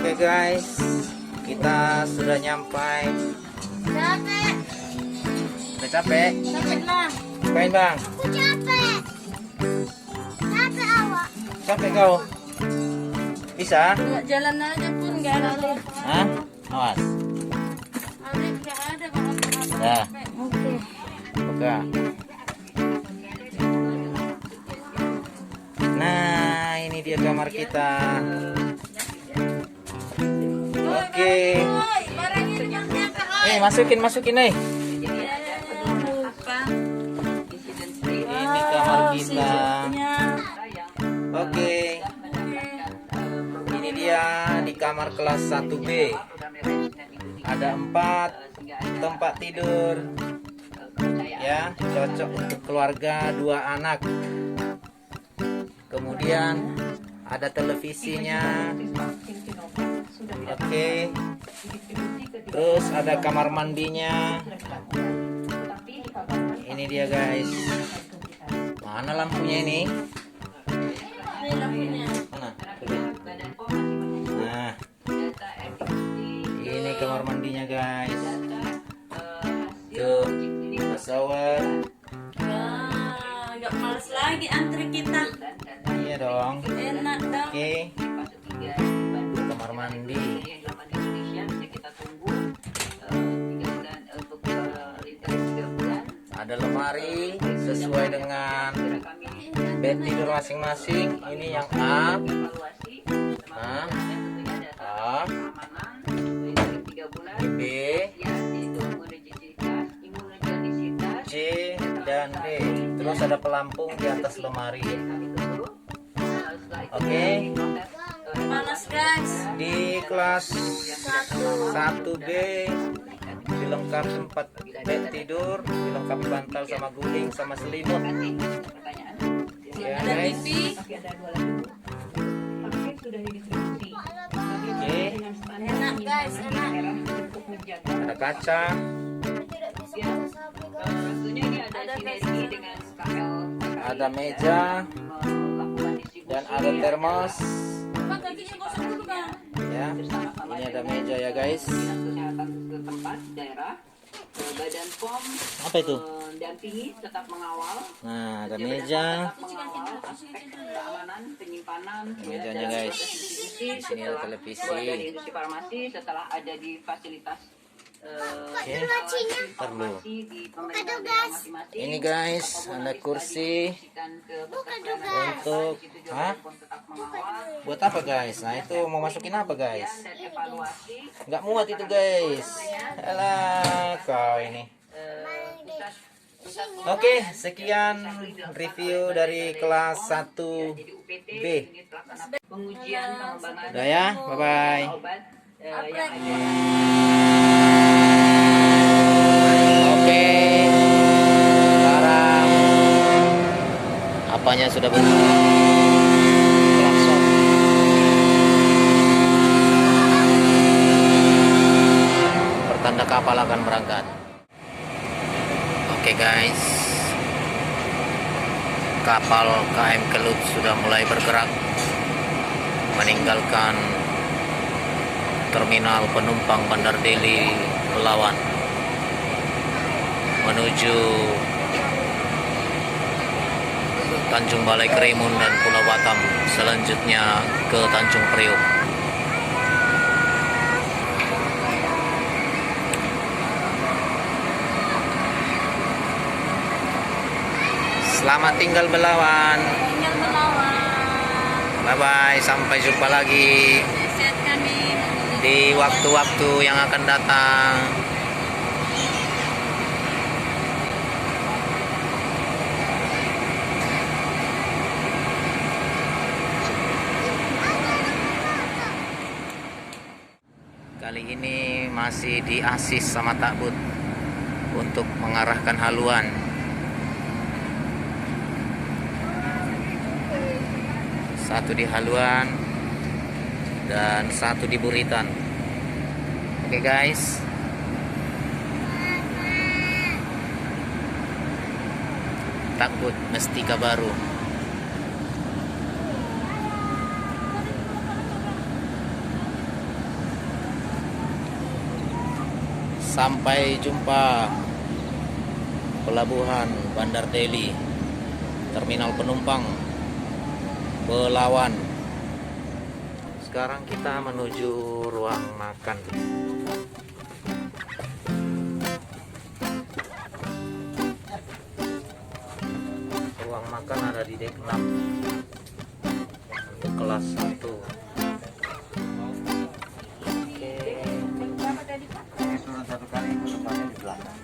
Oke guys, kita sudah nyampai. Capek. Udah capek? Capek lah. Ngapain bang? Aku capek. Capek awak. Capek kau? Bisa? Jalan aja pun nggak ada. Hah? Awas. Ada nggak ada bang. Ya. Oke. Buka. Nah, ini dia kamar kita. Oke. Barang ini yang Masukin nih. Ini kamar kita. Oke. Ini dia di kamar kelas 1B. Ada 4 tempat tidur. Ya, cocok untuk keluarga 2 anak. Kemudian ada televisinya. Oke. Terus ada kamar mandinya. Ini dia guys. Mana lampunya ini? Mana? Nah. Ini kamar mandinya guys. Tuh, shower. Nggak males lagi antri kita. Iya dong. Enak dong. Oke. Kamar mandi. Ada lemari sesuai dengan bed tidur masing-masing. Ini yang A. Nah, A. B, C, dan D. Terus ada pelampung di atas lemari. Oke. Panas guys. Di kelas 1B dilengkapi tempat bed tidur, dilengkapi bantal sama guling sama selimut. Ya Ada guys. TV. Oke. Enak guys, enak. Ada kaca. Ada meja dan ada termos. Bang, kakinya gosok dulu bang. Ya, ini ada meja ya guys. Badan POM Apa itu? mendampingi tetap mengawal Nah, ada meja. aspek keamanan penyimpanan Mejanya guys. Di sini ada televisi. ada di industri farmasi setelah ada di fasilitas Oke, perlu. di pemerintah daerah masing-masing. Ini guys, ada kursi untuk, hah? Tetap mengawal Buat apa guys? Nah itu mau masukin apa guys? dan evaluasi Nggak muat itu guys. Alah kau ini. Oke, sekian review dari kelas 1B. pengujian pengembangan Udah ya, bye bye. obat yang Oke, sekarang apanya sudah benar? Klakson. Pertanda kapal akan berangkat. Oke guys, kapal KM Kelut sudah mulai bergerak meninggalkan terminal penumpang Bandar Deli Belawan menuju Tanjung Balai Karimun dan Pulau Batam, selanjutnya ke Tanjung Priok. Selamat tinggal Belawan. Tinggal melawan. Bye bye, sampai jumpa lagi Sehat kami. di waktu-waktu yang akan datang. Kali ini masih diasis sama Takbut untuk mengarahkan haluan. Satu di haluan dan satu di buritan. Oke guys. Takbut Mestika Baru. Sampai jumpa. Pelabuhan Bandar Deli, terminal penumpang Belawan. Sekarang kita menuju ruang makan. Ruang makan ada di dek 6 untuk kelas 1. Oke. Ini turun satu kali, tempatnya di belakang.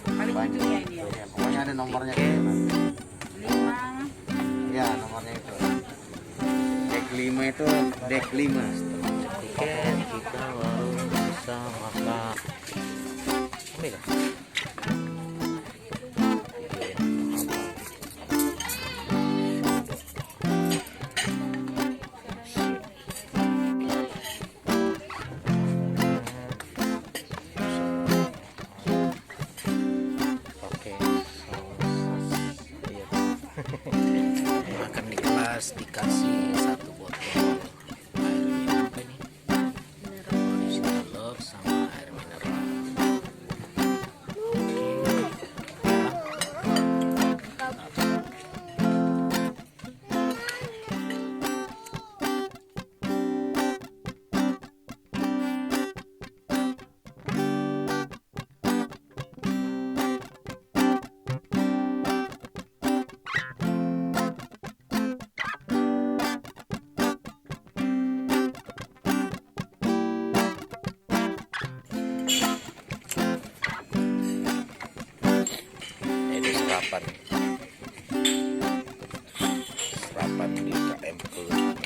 Paling ujungnya ini ya. Ya, pokoknya ada nomornya. Oke. 5. Ya, nomornya itu. Dek 5 itu dek 5. Tiket kita baru bisa makan. Ini kan? Makan di kelas dikasih satu botol air minum apa ini? Original Love sama air mineral. Ini serapan di KM Kelut.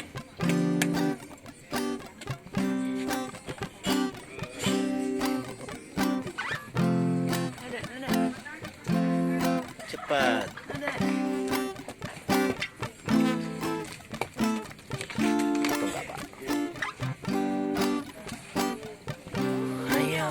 Cepat. Itu enggak, Pak. Ayo.